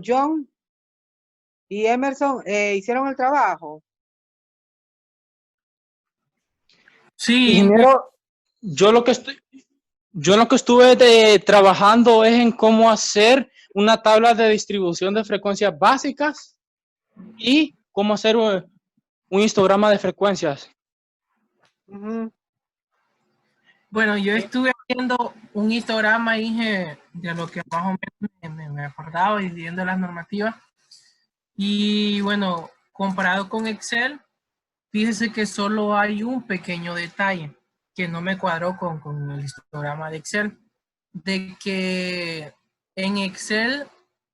John y Emerson hicieron el trabajo. Sí, Ingeniero, yo lo que estuve trabajando es en cómo hacer una tabla de distribución de frecuencias básicas y cómo hacer un histograma de frecuencias. Bueno, yo estuve haciendo un histograma ahí de lo que más o menos me acordaba y viendo las normativas. Y bueno, comparado con Excel, fíjese que solo hay un pequeño detalle que no me cuadró con el histograma de Excel, de que en Excel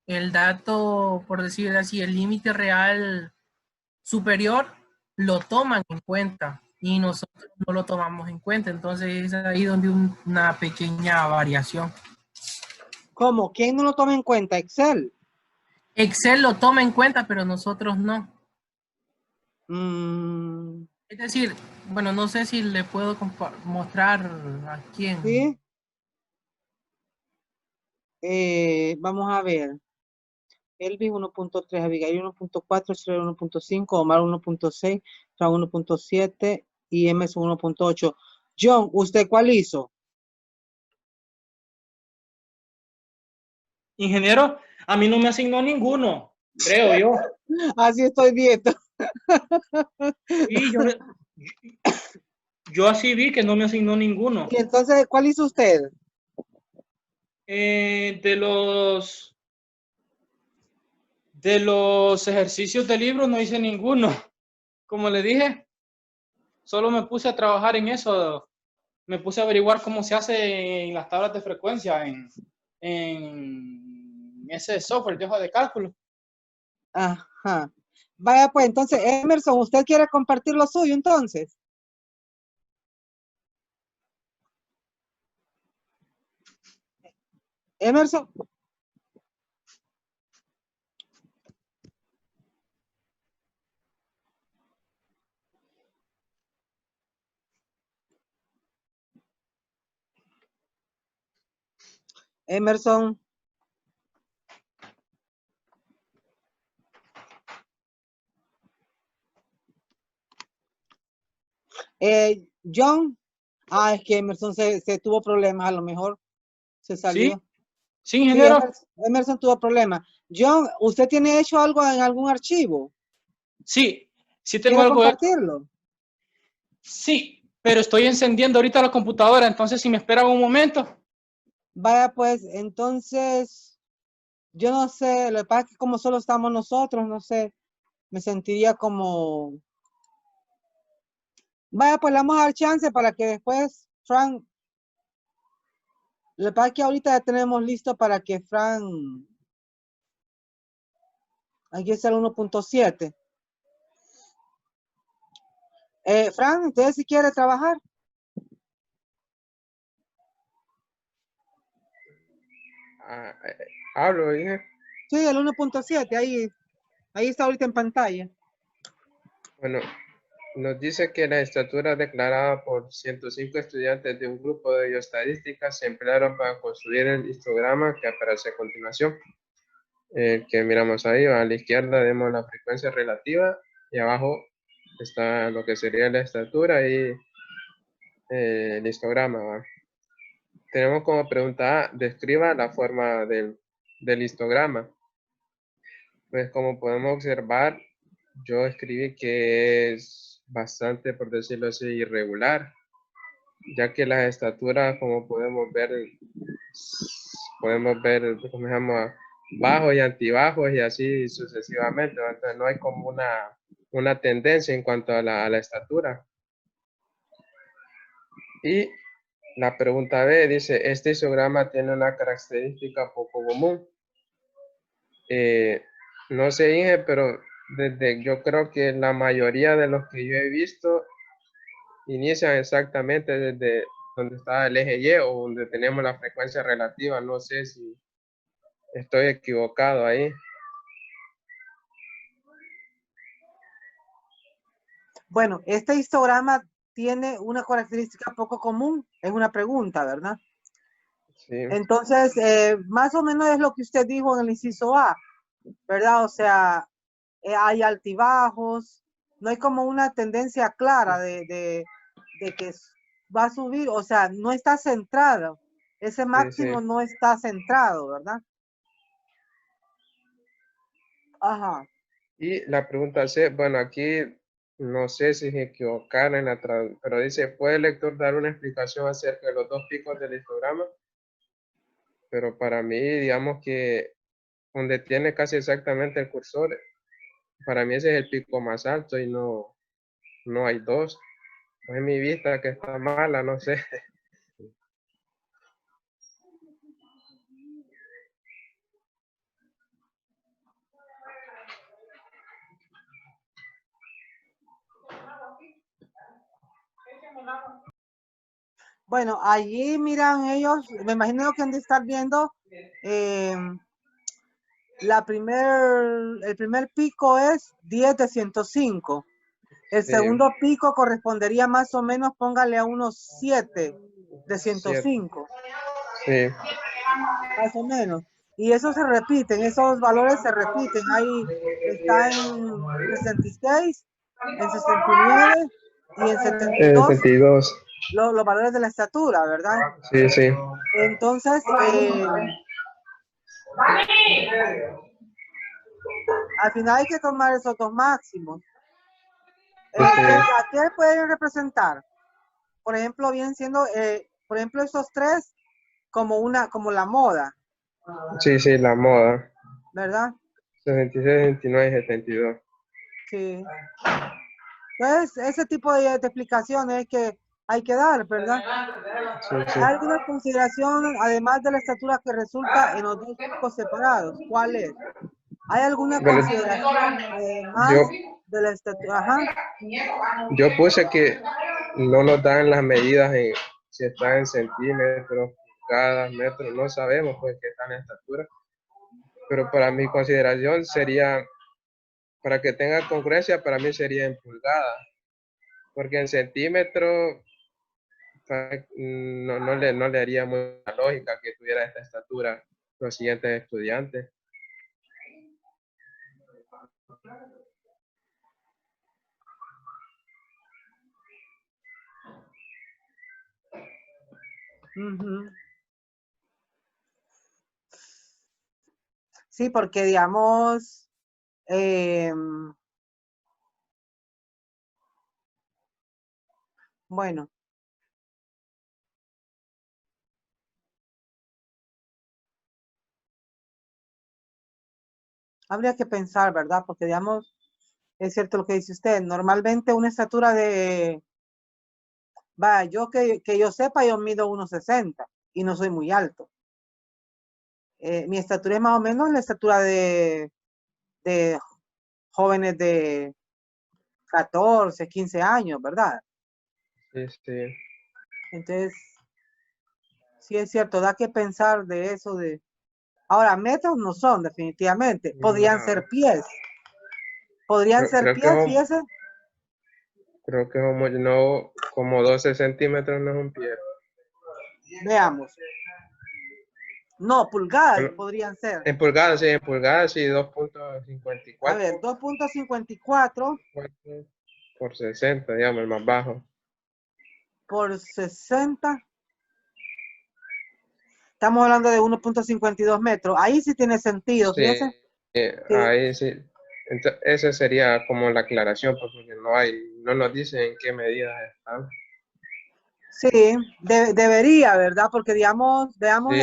el dato, por decir así, el límite real superior lo toman en cuenta y nosotros no lo tomamos en cuenta. Entonces es ahí donde una pequeña variación. ¿Cómo? ¿Quién no lo toma en cuenta? Excel. Excel lo toma en cuenta, pero nosotros no. Mm, Es decir, bueno, no sé si le puedo mostrar a quién. sí. Vamos a ver. Elvis 1.3, Abigail 1.4, Schroeder 1.5, Omar 1.6, Fran 1.7 y MS 1.8. John, ¿usted cuál hizo? Ingeniero, a mí no me asignó ninguno, creo yo. Así estoy viendo. Y yo así vi que no me asignó ninguno. Y entonces, ¿cuál hizo usted? De los ejercicios de libro no hice ninguno. Como le dije, solo me puse a trabajar en eso. Me puse a averiguar cómo se hace en las tablas de frecuencia en ese software de hoja de cálculo. Ajá. Vaya, pues entonces, Emerson, ¿usted quiere compartir lo suyo entonces? Emerson. Emerson. John. Es que Emerson se tuvo problemas, a lo mejor se ¿Sí? salió. Sí, Sí, ingeniero. Emerson tuvo problemas. John, ¿usted tiene hecho algo en algún archivo? Sí, sí tengo ¿Quiere algo de... compartirlo? Sí, pero estoy encendiendo ahorita la computadora, entonces si me esperan un momento. Vaya, pues, entonces, yo no sé, lo que pasa es que como solo estamos nosotros, no sé, me sentiría como... Vaya, pues, le vamos a dar chance para que después, Frank, lo que pasa es que ahorita ya tenemos listo para que Frank, aquí está el 1.7. Frank, ¿usted si quiere trabajar? Hablo, dije. Sí, el 1.7, ahí está ahorita en pantalla. Bueno, nos dice que la estatura declarada por 105 estudiantes de un grupo de bioestadísticas se emplearon para construir el histograma que aparece a continuación. El que miramos ahí, a la izquierda vemos la frecuencia relativa y abajo está lo que sería la estatura y el histograma, ¿va? Tenemos como pregunta A, describa la forma del histograma. Pues como podemos observar, yo escribí que es bastante, por decirlo así, irregular, ya que las estaturas, como podemos ver, ¿cómo se llama? Bajos y antibajos y así sucesivamente. Entonces no hay como una tendencia en cuanto a la estatura. Y la pregunta B dice, este histograma tiene una característica poco común. No sé, Inge, pero yo creo que la mayoría de los que yo he visto inician exactamente desde donde está el eje Y o donde tenemos la frecuencia relativa. No sé si estoy equivocado ahí. Bueno, este histograma tiene una característica poco común, es una pregunta, ¿verdad? Sí, Entonces, más o menos es lo que usted dijo en el inciso A, ¿verdad? O sea, hay altibajos, no hay como una tendencia clara de que va a subir, o sea, no está centrado, ese sí. máximo no está centrado, ¿verdad? Ajá. Y la pregunta C, bueno, aquí no sé si se equivocaron en la traducción, pero dice, ¿puede el lector dar una explicación acerca de los dos picos del histograma? Pero para mí, digamos que donde tiene casi exactamente el cursor, para mí ese es el pico más alto y no hay dos. No es mi vista que está mala, no sé. Bueno, allí miran ellos, me imagino que han de estar viendo, el primer pico es 10 de 105. El Sí, segundo pico correspondería más o menos, póngale a unos 7 de 7. 105, Sí, más o menos. Y eso se repiten, esos valores se repiten. Ahí está en 66, en 69 y en 72 72. los valores de la estatura, ¿verdad? Sí, sí. Entonces, al final hay que tomar esos dos máximos. Sí. ¿A qué pueden representar? Por ejemplo, vienen siendo, por ejemplo, esos tres como la moda, Sí, sí, la moda. ¿verdad? 66, 69 y 72. Sí. Entonces, ese tipo de explicaciones que hay que dar, ¿verdad? Sí, sí. Hay alguna consideración, además de la estatura que resulta en los dos picos separados. ¿Cuál es? ¿Hay alguna Bueno, consideración yo, además de la estatura? Ajá. yo puse que no nos dan las medidas si está en centímetros, pulgadas, metros, no sabemos pues qué está en la estatura. Pero para mi consideración sería, para que tenga congruencia, para mí sería en pulgadas. Porque en centímetros no le haría mucha lógica que tuviera esta estatura los siguientes estudiantes. Ujú. Sí, porque digamos, bueno, habría que pensar, ¿verdad? Porque digamos, es cierto lo que dice usted, normalmente una estatura yo que yo sepa, yo mido 1,60 y no soy muy alto. Mi estatura es más o menos la estatura de jóvenes de 14, 15 años, ¿verdad? Sí. Entonces, sí es cierto, da que pensar de eso de... Ahora, metros no son, definitivamente. Podrían ser No, pies. Podrían ser creo que pies, fíjese. no, como 12 centímetros no es un pie. Veamos. No, pulgadas Bueno, podrían ser. en pulgadas sí, A ver, 2.54 2,54 por 60, digamos, el más bajo. por 60. Estamos hablando de 1,52 metros. Ahí sí tiene sentido, Sí, fíjese. Sí, ahí sí. Entonces, esa sería como la aclaración, pues, porque no nos dicen en qué medidas están. sí, debería, ¿verdad? Porque digamos, veamos Sí,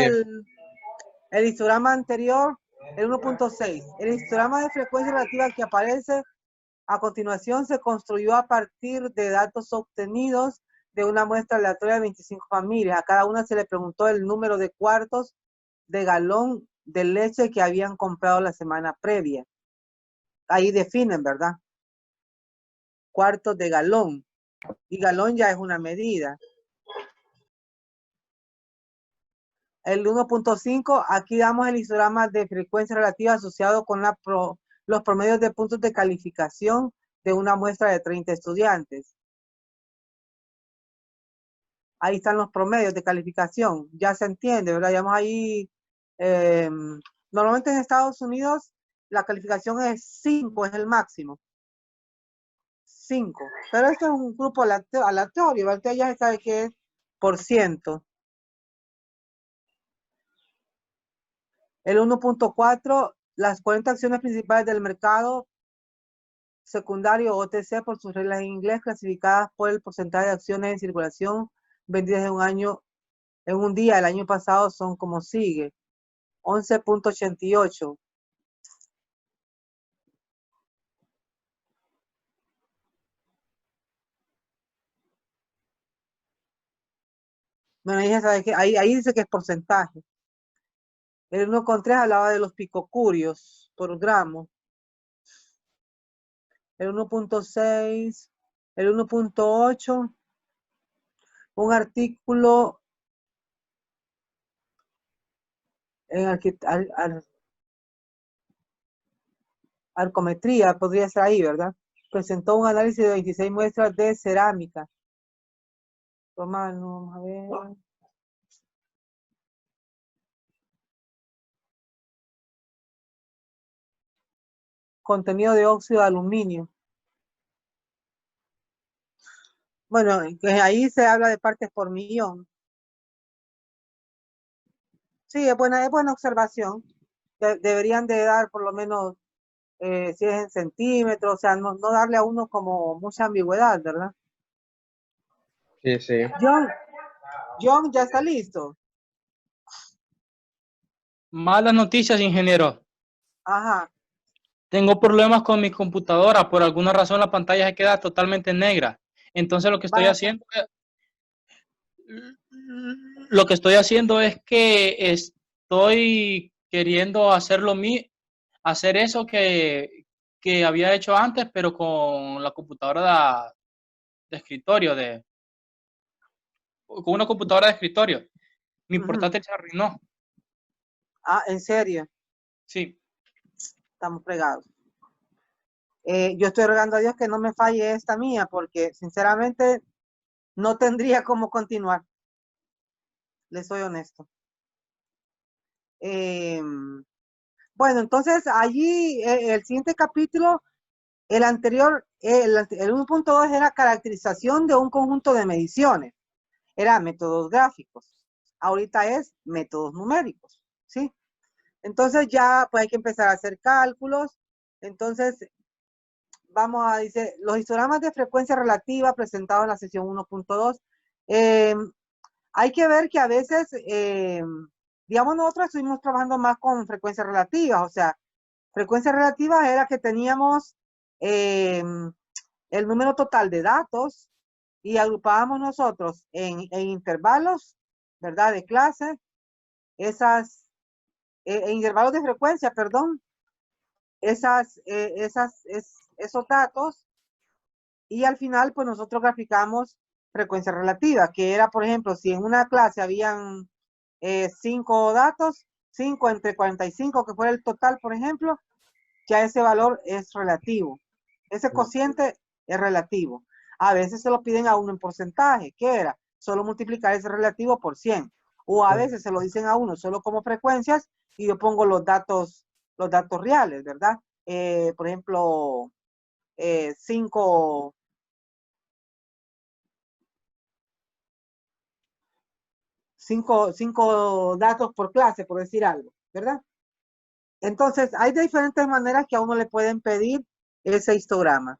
el histograma anterior, el 1,6. El histograma de frecuencia relativa que aparece a continuación se construyó a partir de datos obtenidos de una muestra aleatoria de 25 familias. A cada una se le preguntó el número de cuartos de galón de leche que habían comprado la semana previa. Ahí definen, ¿verdad? Cuartos de galón. Y galón ya es una medida. El 1,5, aquí damos el histograma de frecuencia relativa asociado con los promedios de puntos de calificación de una muestra de 30 estudiantes. Ahí están los promedios de calificación. Ya se entiende, ¿verdad? Digamos ahí, normalmente en Estados Unidos la calificación es 5, es el máximo. 5. Pero esto es un grupo aleatorio, ¿verdad? Ya se sabe que es por ciento. El 1.4, las 40 acciones principales del mercado secundario OTC por sus reglas en inglés, clasificadas por el porcentaje de acciones en circulación vendidas en un año, en un día el año pasado, son como sigue: 11.88. Bueno, ahí ya sabe que ahí dice que es porcentaje. El 1.3 hablaba de los picocurios por gramo. El 1.6, el 1.8, un artículo en arcometría, podría ser ahí, ¿verdad? Presentó un análisis de 26 muestras de cerámica. Romano, a ver. Contenido de óxido de aluminio. Bueno, ahí se habla de partes por millón. Sí, es buena observación. Deberían de dar por lo menos, si es en centímetros, o sea, no darle a uno como mucha ambigüedad, ¿verdad? Sí, sí. John, ¿ya está listo? Malas noticias, ingeniero. Ajá. Tengo problemas con mi computadora. Por alguna razón la pantalla se queda totalmente negra. Entonces lo que estoy haciendo es que estoy queriendo hacer eso que había hecho antes, pero con la computadora de escritorio, con una computadora de escritorio. Mi portátil se arruinó. Ah, ¿en serio? Sí. Estamos fregados. Yo estoy rogando a Dios que no me falle esta mía, porque sinceramente no tendría cómo continuar. Les soy honesto. Bueno, entonces allí el siguiente capítulo, el anterior, el 1.2 era caracterización de un conjunto de mediciones. Era métodos gráficos. Ahorita es métodos numéricos, ¿sí? Entonces ya pues hay que empezar a hacer cálculos. Entonces vamos a decir, los histogramas de frecuencia relativa presentados en la sesión 1.2. Hay que ver que a veces, digamos, nosotros estuvimos trabajando más con frecuencias relativas, o sea, frecuencias relativas era que teníamos el número total de datos y agrupábamos nosotros en intervalos, ¿verdad? De clase, en intervalos de frecuencia, perdón, esos datos, y al final pues nosotros graficamos frecuencia relativa, que era, por ejemplo, si en una clase habían 5 datos, 5 entre 45, que fuera el total, por ejemplo, ya ese valor es relativo. Ese cociente es relativo. A veces se lo piden a uno en porcentaje, ¿qué era? Solo multiplicar ese relativo por 100. O a veces se lo dicen a uno solo como frecuencias y yo pongo los datos reales, ¿verdad? Por ejemplo, 5 datos por clase, por decir algo, ¿verdad? Entonces, hay diferentes maneras que a uno le pueden pedir ese histograma.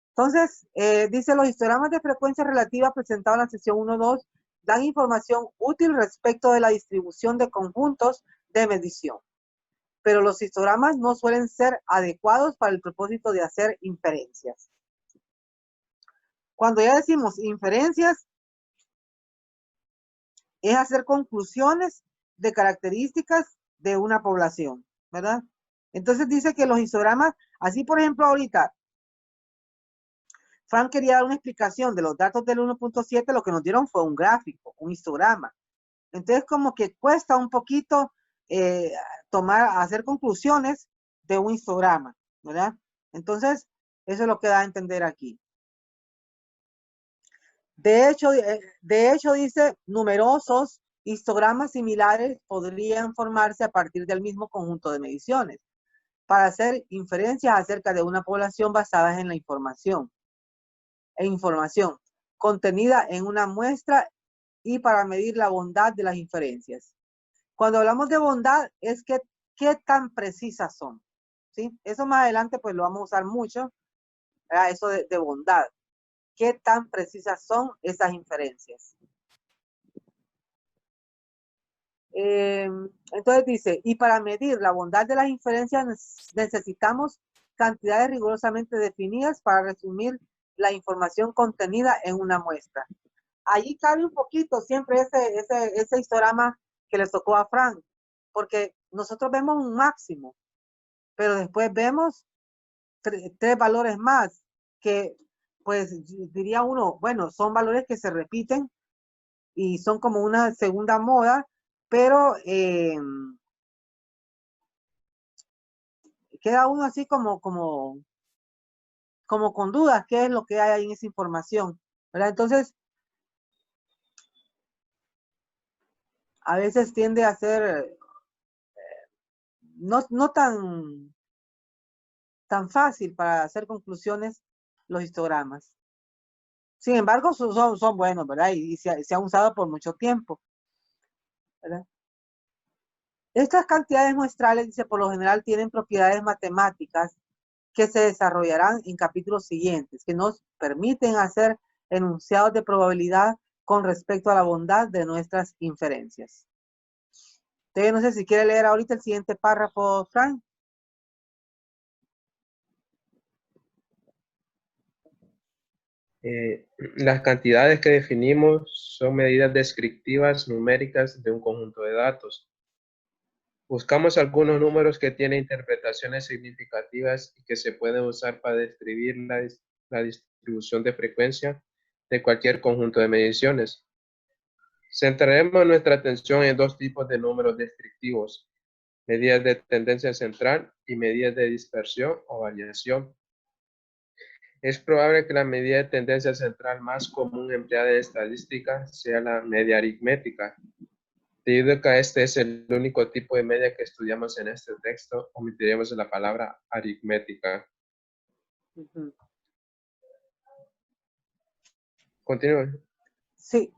Entonces, dice, los histogramas de frecuencia relativa presentados en la sesión 1.2 dan información útil respecto de la distribución de conjuntos de medición, pero los histogramas no suelen ser adecuados para el propósito de hacer inferencias. Cuando ya decimos inferencias, es hacer conclusiones de características de una población, ¿verdad? Entonces dice que los histogramas, así por ejemplo ahorita, Frank quería dar una explicación de los datos del 1.7, lo que nos dieron fue un gráfico, un histograma. Entonces como que cuesta un poquito hacer conclusiones de un histograma, ¿verdad? Entonces, eso es lo que da a entender aquí. De hecho, dice, numerosos histogramas similares podrían formarse a partir del mismo conjunto de mediciones para hacer inferencias acerca de una población basadas en la información contenida en una muestra y para medir la bondad de las inferencias. Cuando hablamos de bondad es que qué tan precisas son, ¿sí? Eso más adelante pues lo vamos a usar mucho, ¿verdad? Eso de bondad. ¿Qué tan precisas son esas inferencias? Entonces dice, y para medir la bondad de las inferencias necesitamos cantidades rigurosamente definidas para resumir la información contenida en una muestra. Allí cabe un poquito siempre ese histograma que le tocó a Frank, porque nosotros vemos un máximo, pero después vemos tres valores más, que pues diría uno, bueno, son valores que se repiten y son como una segunda moda, pero queda uno así como con dudas, qué es lo que hay ahí en esa información, ¿verdad? Entonces, a veces tiende a ser no tan fácil para hacer conclusiones los histogramas. Sin embargo, son buenos, ¿verdad? Y se han usado por mucho tiempo, ¿verdad? Estas cantidades muestrales, dice, por lo general tienen propiedades matemáticas que se desarrollarán en capítulos siguientes, que nos permiten hacer enunciados de probabilidad con respecto a la bondad de nuestras inferencias. Entonces, no sé si quiere leer ahorita el siguiente párrafo, Frank. Las cantidades que definimos son medidas descriptivas numéricas de un conjunto de datos. Buscamos algunos números que tienen interpretaciones significativas y que se pueden usar para describir la distribución de frecuencia de cualquier conjunto de mediciones. Centraremos nuestra atención en dos tipos de números descriptivos: medidas de tendencia central y medidas de dispersión o variación. Es probable que la medida de tendencia central más común empleada en estadística sea la media aritmética. Debido a que este es el único tipo de media que estudiamos en este texto, omitiremos la palabra aritmética. Continúe. Sí.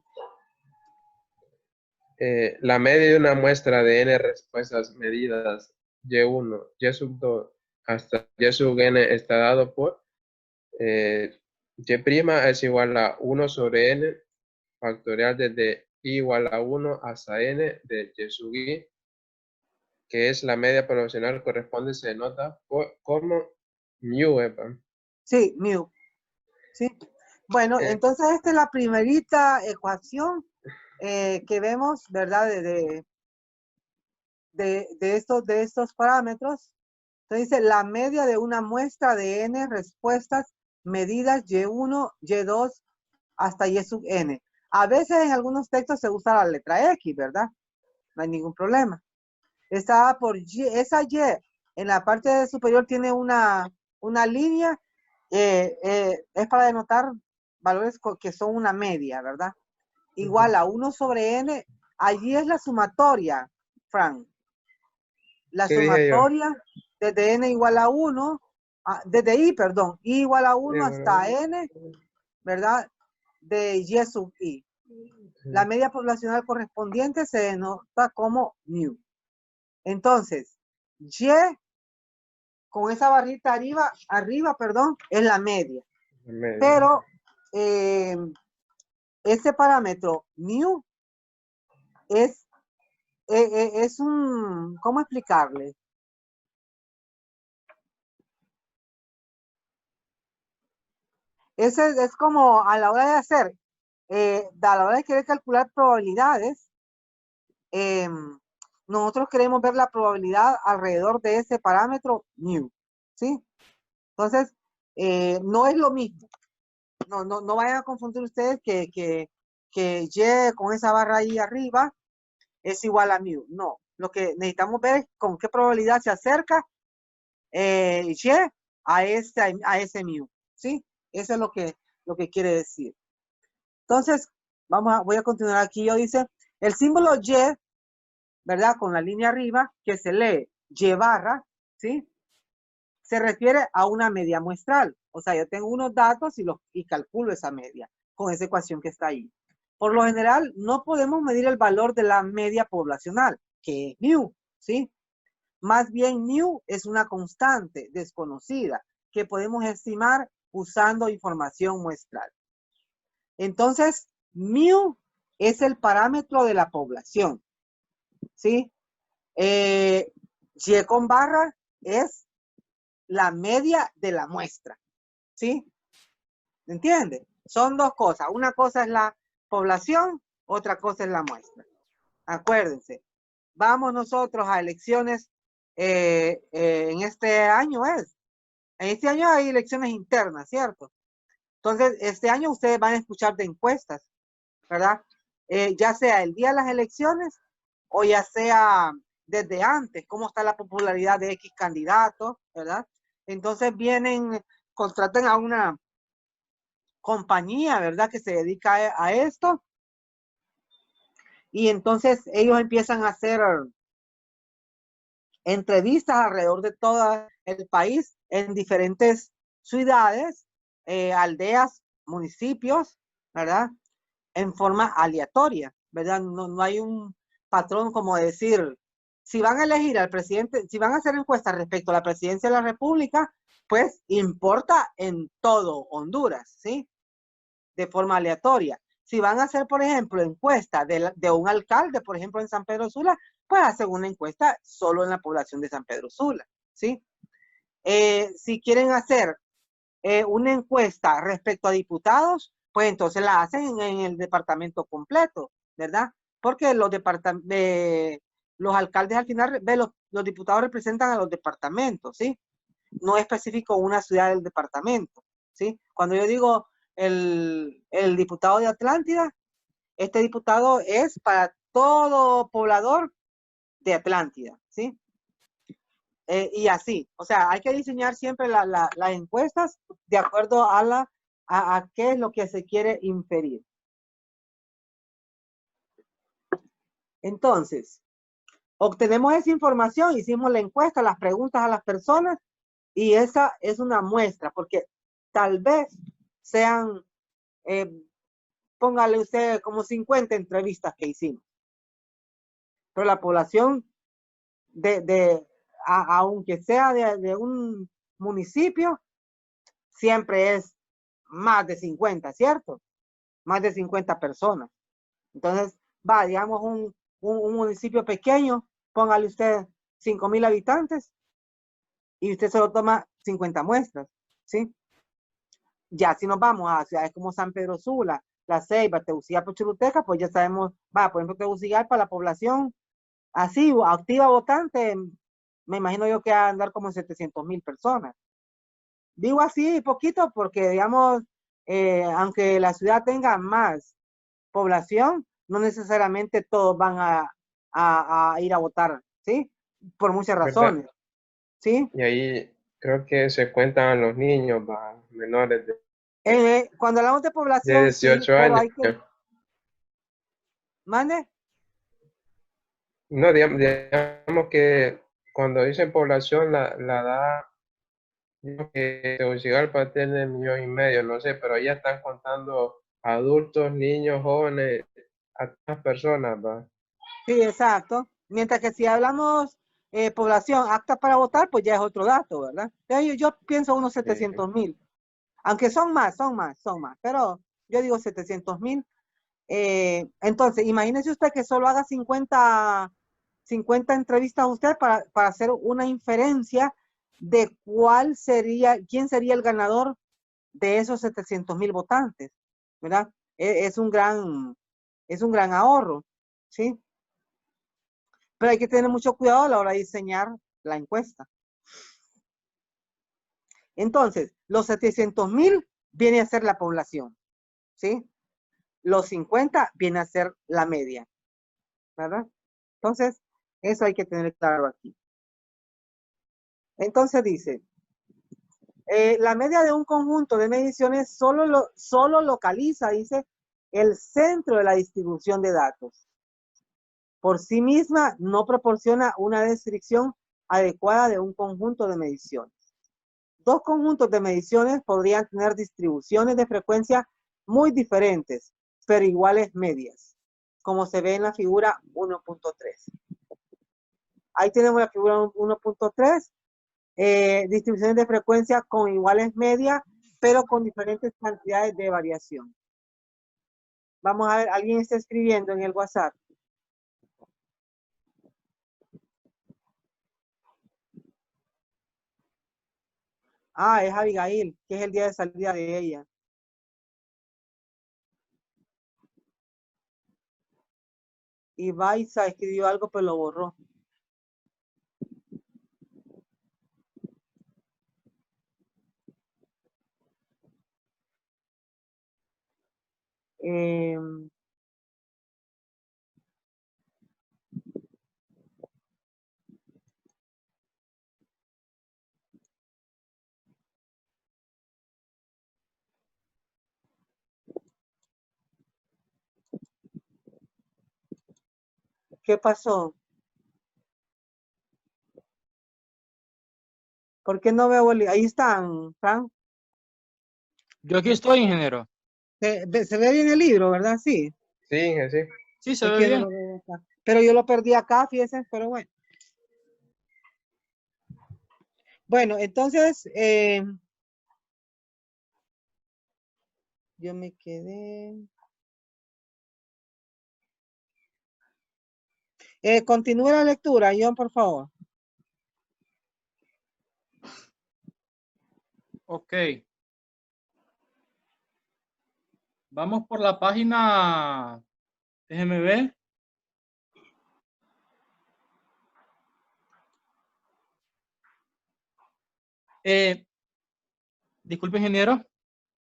La media de una muestra de n respuestas medidas y1, y sub 2 hasta y sub n está dado por y' es igual a 1 sobre n factorial desde i igual a 1 hasta n de y sub i, que es la media poblacional corresponde, se denota como mu. Sí, mu. Sí. Bueno, entonces esta es la primerita ecuación que vemos, ¿verdad? De estos parámetros. Entonces dice la media de una muestra de n respuestas medidas y1, y2 hasta y sub n. A veces en algunos textos se usa la letra X, ¿verdad? No hay ningún problema. Está por y, esa y en la parte superior tiene una línea, es para denotar valores que son una media, ¿verdad? Igual a 1 sobre n, allí es la sumatoria, Frank. La ¿Qué dije yo? sumatoria desde n igual a 1, desde i, perdón, i igual a 1 hasta n, ¿verdad? De y sub i. La media poblacional correspondiente se denota como mu. Entonces, y con esa barrita arriba, perdón, es la media. Pero ese parámetro mu es un, ¿cómo explicarle? Ese es como a la hora de hacer, a la hora de querer calcular probabilidades, nosotros queremos ver la probabilidad alrededor de ese parámetro mu, ¿sí? Entonces, no es lo mismo. No vayan a confundir ustedes que y con esa barra ahí arriba es igual a mu. No, lo que necesitamos ver es con qué probabilidad se acerca y a ese mu, ¿sí? Eso es lo que quiere decir. Entonces, voy a continuar aquí. Yo dice, el símbolo Y, ¿verdad? Con la línea arriba, que se lee Y barra, ¿sí? Se refiere a una media muestral. O sea, yo tengo unos datos y calculo esa media con esa ecuación que está ahí. Por lo general, no podemos medir el valor de la media poblacional, que es mu, ¿sí? Más bien, mu es una constante desconocida que podemos estimar usando información muestral. Entonces, mu es el parámetro de la población, ¿sí? Y con barra es la media de la muestra, ¿sí? ¿Entiende? Son dos cosas. Una cosa es la población, otra cosa es la muestra. Acuérdense, vamos nosotros a elecciones en este año es. En este año hay elecciones internas, ¿cierto? Entonces, este año ustedes van a escuchar de encuestas, ¿verdad? Ya sea el día de las elecciones o ya sea desde antes, cómo está la popularidad de X candidato, ¿verdad? Entonces contratan a una compañía, ¿verdad? Que se dedica a esto. Y entonces ellos empiezan a hacer entrevistas alrededor de todo el país, en diferentes ciudades, aldeas, municipios, ¿verdad? En forma aleatoria, ¿verdad? No hay un patrón como decir, si van a elegir al presidente, si van a hacer encuestas respecto a la presidencia de la República, pues importa en todo Honduras, ¿sí? De forma aleatoria. Si van a hacer, por ejemplo, encuesta de un alcalde, por ejemplo, en San Pedro Sula, pues hacen una encuesta solo en la población de San Pedro Sula, ¿sí? Si quieren hacer una encuesta respecto a diputados, pues entonces la hacen en el departamento completo, ¿verdad? Porque los alcaldes al final, los diputados representan a los departamentos, ¿sí? No es específico una ciudad del departamento, ¿sí? Cuando yo digo el diputado de Atlántida, este diputado es para todo poblador de Atlántida, ¿sí? Y así, o sea, hay que diseñar siempre las encuestas de acuerdo a qué es lo que se quiere inferir. Entonces, obtenemos esa información, hicimos la encuesta, las preguntas a las personas, y esa es una muestra, porque tal vez sean, póngale usted como 50 entrevistas que hicimos. Pero la población aunque sea de un municipio, siempre es más de 50, ¿cierto? Más de 50 personas. Entonces, digamos, un municipio pequeño, póngale usted 5,000 habitantes y usted solo toma 50 muestras, ¿sí? Ya si nos vamos a ciudades como San Pedro Sula, La Ceiba, Tegucigalpa, Choluteca, pues ya sabemos, por ejemplo, Tegucigalpa, la población así, activa votante, me imagino yo que va a andar como en 700,000 personas. Digo así poquito porque, digamos, aunque la ciudad tenga más población, no necesariamente todos van a ir a votar, ¿sí? Por muchas razones, ¿sí? Y ahí creo que se cuentan los niños menores Cuando hablamos de de población, sí, 18 pero años. hay que... ¿Mande? No, digamos que cuando dicen población, la edad, digamos que Tegucigalpa tiene 1,500,000, no sé, pero ya están contando adultos, niños, jóvenes, a todas personas, ¿va? Sí, exacto. Mientras que si hablamos población apta para votar, pues ya es otro dato, ¿verdad? Yo pienso unos 700,000. Aunque son más, pero yo digo 700,000. Entonces, imagínese usted que solo haga 50 entrevistas a usted para hacer una inferencia de quién sería el ganador de esos 700,000 votantes, ¿verdad? Es un gran ahorro, ¿sí? Pero hay que tener mucho cuidado a la hora de diseñar la encuesta. Entonces, los 700,000 viene a ser la población, ¿sí? Los 50 viene a ser la media, ¿verdad? Entonces, eso hay que tener claro aquí. Entonces dice, la media de un conjunto de mediciones solo localiza, dice, el centro de la distribución de datos. Por sí misma no proporciona una descripción adecuada de un conjunto de mediciones. Dos conjuntos de mediciones podrían tener distribuciones de frecuencia muy diferentes, pero iguales medias, como se ve en la figura 1.3. Ahí tenemos la figura 1.3, distribuciones de frecuencia con iguales medias, pero con diferentes cantidades de variación. Vamos a ver, alguien está escribiendo en el WhatsApp. Ah, es Abigail, que es el día de salida de ella. Y Baiza escribió algo, pero lo borró. ¿Qué pasó? ¿Por qué no veo? Ahí están, Frank. Yo aquí estoy, ingeniero. Se ve bien el libro, ¿verdad? Sí. Sí, sí. Sí, se Es ve que no bien. lo veo acá. Pero yo lo perdí acá, fíjense, pero bueno. Bueno, entonces, yo me quedé. Continúe la lectura, John, por favor. Ok. Vamos por la página, déjeme ver. Disculpe, ingeniero.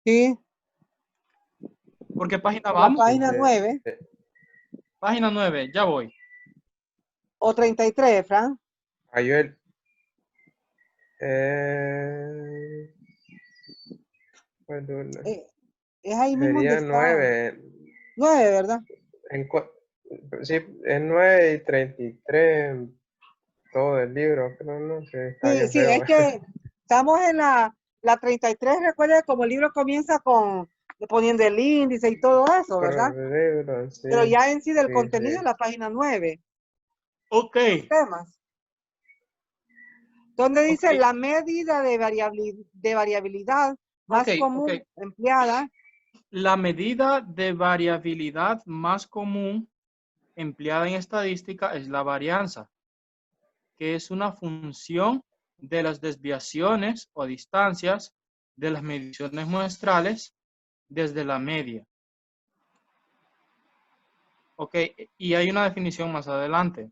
Sí. ¿Por qué página Por la vamos? página 9 Página 9, ya voy. o 33, Frank. Ayuel. Es ahí mismo donde Sería está. 9. 9, ¿verdad? Sí, es 9 y 33 todo el libro, pero no sé, está Sí, bien sí, feo. es que estamos en la 33, recuerda que como el libro comienza con poniendo el índice y todo eso, ¿verdad? Pero el libro, sí, Pero ya en sí del sí, contenido sí. de la página 9. Ok. Temas. Donde dice Ok. la medida de variabilidad más Ok, común ok. empleada. La medida de variabilidad más común empleada en estadística es la varianza, que es una función de las desviaciones o distancias de las mediciones muestrales desde la media. Ok, y hay una definición más adelante.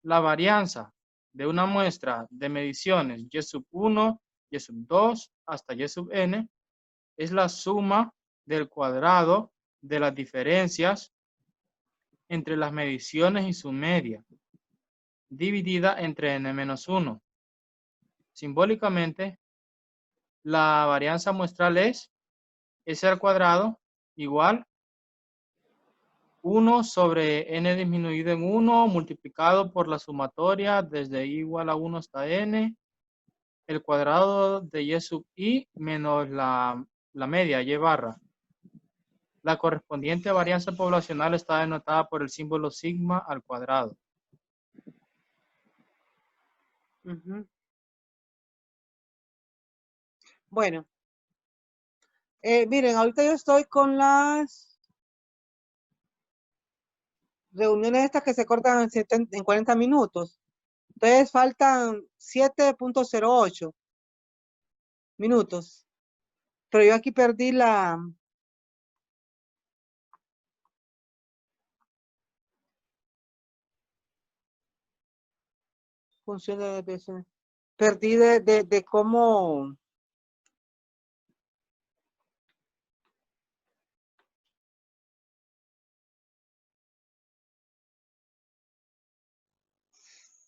La varianza de una muestra de mediciones y sub 1, y sub 2 hasta y sub n es la suma del cuadrado de las diferencias entre las mediciones y su media, dividida entre n-1. Simbólicamente, la varianza muestral es S al cuadrado igual 1 sobre n disminuido en 1 multiplicado por la sumatoria desde i igual a 1 hasta n, el cuadrado de y sub i menos la media, y barra. La correspondiente varianza poblacional está denotada por el símbolo sigma al cuadrado. Bueno, miren, ahorita yo estoy con las reuniones estas que se cortan en 40 minutos. Entonces faltan 7.08 minutos. Pero yo aquí perdí la... función de desviación. Perdí de cómo...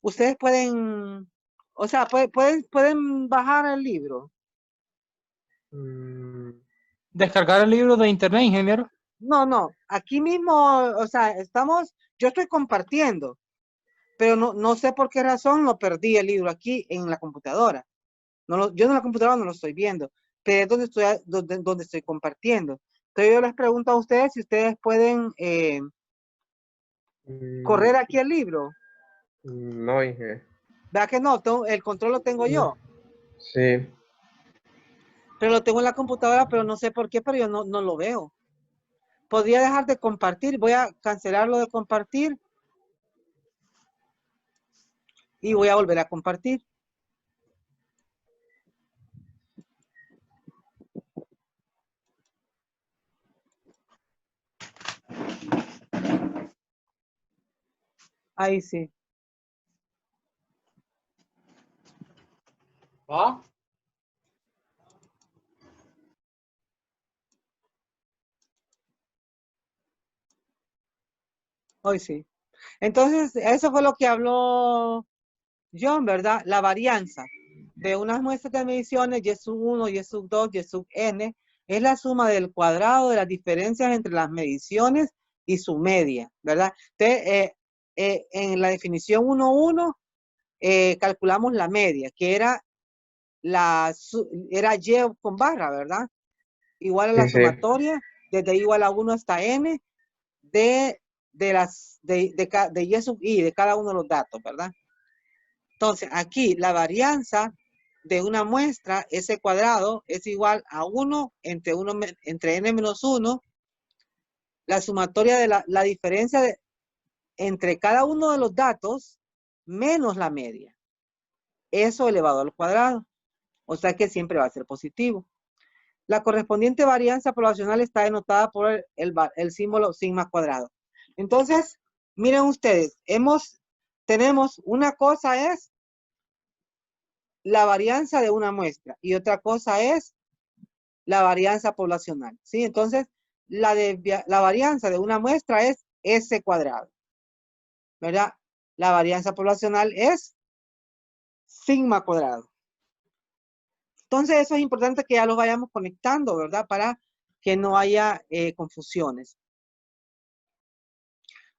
Ustedes pueden... O sea, pueden bajar el libro. Descargar el libro de internet, ingeniero. No, aquí mismo, o sea, yo estoy compartiendo, pero no sé por qué razón lo perdí el libro aquí en la computadora. Yo en la computadora no lo estoy viendo, pero es donde estoy compartiendo. Entonces yo les pregunto a ustedes si ustedes pueden correr aquí el libro. No, Inge. ¿Verdad que no? El control lo tengo yo, Sí. pero lo tengo en la computadora, pero no sé por qué, pero yo no lo veo. Podría dejar de compartir, voy a cancelarlo de compartir y voy a volver a compartir. Ahí sí. ¿Va? Hoy sí. Entonces, eso fue lo que habló John, ¿verdad? La varianza de unas muestras de mediciones, y sub 1, y sub 2, y sub n, es la suma del cuadrado de las diferencias entre las mediciones y su media, ¿verdad? Entonces, en la definición 1.1, calculamos la media, que era y con barra, ¿verdad? Igual a la Sí, sí. sumatoria, desde igual a 1 hasta n, de y sub i, de cada uno de los datos, ¿verdad? Entonces, aquí la varianza de una muestra, S cuadrado, es igual a 1 entre n menos 1, la sumatoria de la diferencia entre cada uno de los datos menos la media. Eso elevado al cuadrado. O sea que siempre va a ser positivo. La correspondiente varianza poblacional está denotada por el símbolo sigma cuadrado. Entonces, miren ustedes, tenemos una cosa es la varianza de una muestra y otra cosa es la varianza poblacional, ¿sí? Entonces, la varianza de una muestra es S cuadrado, ¿verdad? La varianza poblacional es sigma cuadrado. Entonces, eso es importante que ya lo vayamos conectando, ¿verdad? Para que no haya confusiones.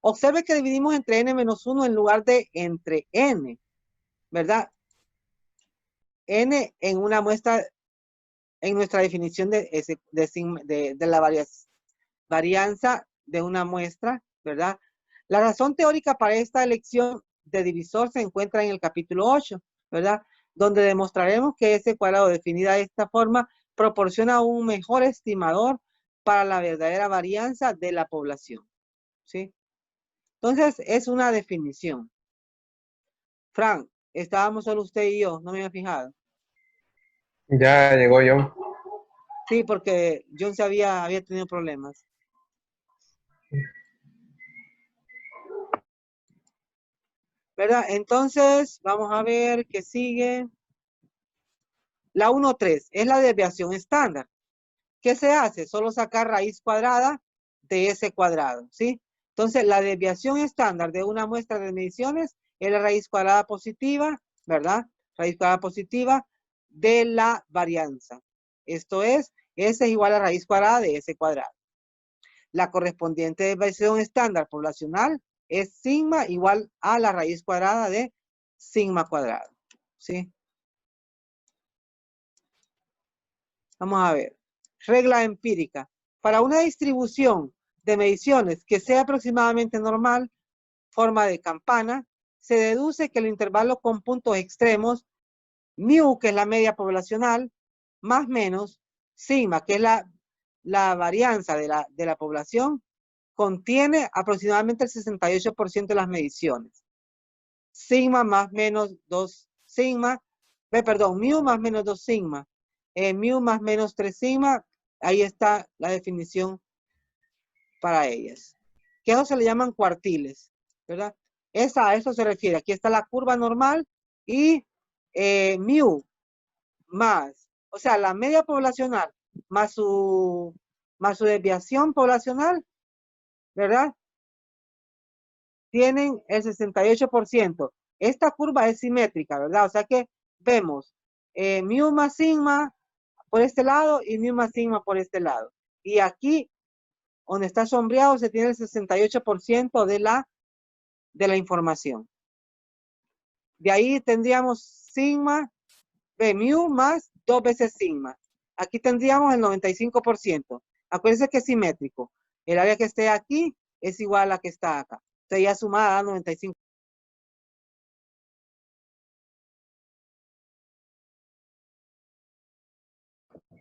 Observe que dividimos entre n-1 en lugar de entre n, ¿verdad? N en una muestra, en nuestra definición de la varianza de una muestra, ¿verdad? La razón teórica para esta elección de divisor se encuentra en el capítulo 8, ¿verdad? Donde demostraremos que ese cuadrado definida de esta forma proporciona un mejor estimador para la verdadera varianza de la población, ¿sí? Entonces, es una definición. Frank, estábamos solo usted y yo, no me había fijado. Ya llegó John. Sí, porque John había tenido problemas. ¿Verdad? Entonces, vamos a ver qué sigue. La 1.3 es la desviación estándar. ¿Qué se hace? Solo sacar raíz cuadrada de ese cuadrado, ¿sí? Entonces, la desviación estándar de una muestra de mediciones es la raíz cuadrada positiva, ¿verdad? Raíz cuadrada positiva de la varianza. Esto es, S es igual a raíz cuadrada de S cuadrado. La correspondiente desviación estándar poblacional es sigma igual a la raíz cuadrada de sigma cuadrado, ¿sí? Vamos a ver. Regla empírica. Para una distribución de mediciones que sea aproximadamente normal, forma de campana, se deduce que el intervalo con puntos extremos, mu, que es la media poblacional, más menos, sigma, que es la varianza de la población, contiene aproximadamente el 68% de las mediciones. Sigma más menos 2 sigma, mu más menos 2 sigma, mu más menos 3 sigma, ahí está la definición para ellas. Que eso se le llaman cuartiles, ¿verdad? A eso se refiere. Aquí está la curva normal y mu más, o sea, la media poblacional más su desviación poblacional, ¿verdad? Tienen el 68%. Esta curva es simétrica, ¿verdad? O sea que vemos mu más sigma por este lado y mu más sigma por este lado. Y aquí Donde está sombreado se tiene el 68% de la información. De ahí tendríamos sigma, mu más 2 veces sigma. Aquí tendríamos el 95%. Acuérdense que es simétrico. El área que esté aquí es igual a la que está acá. Entonces ya sumada da 95%.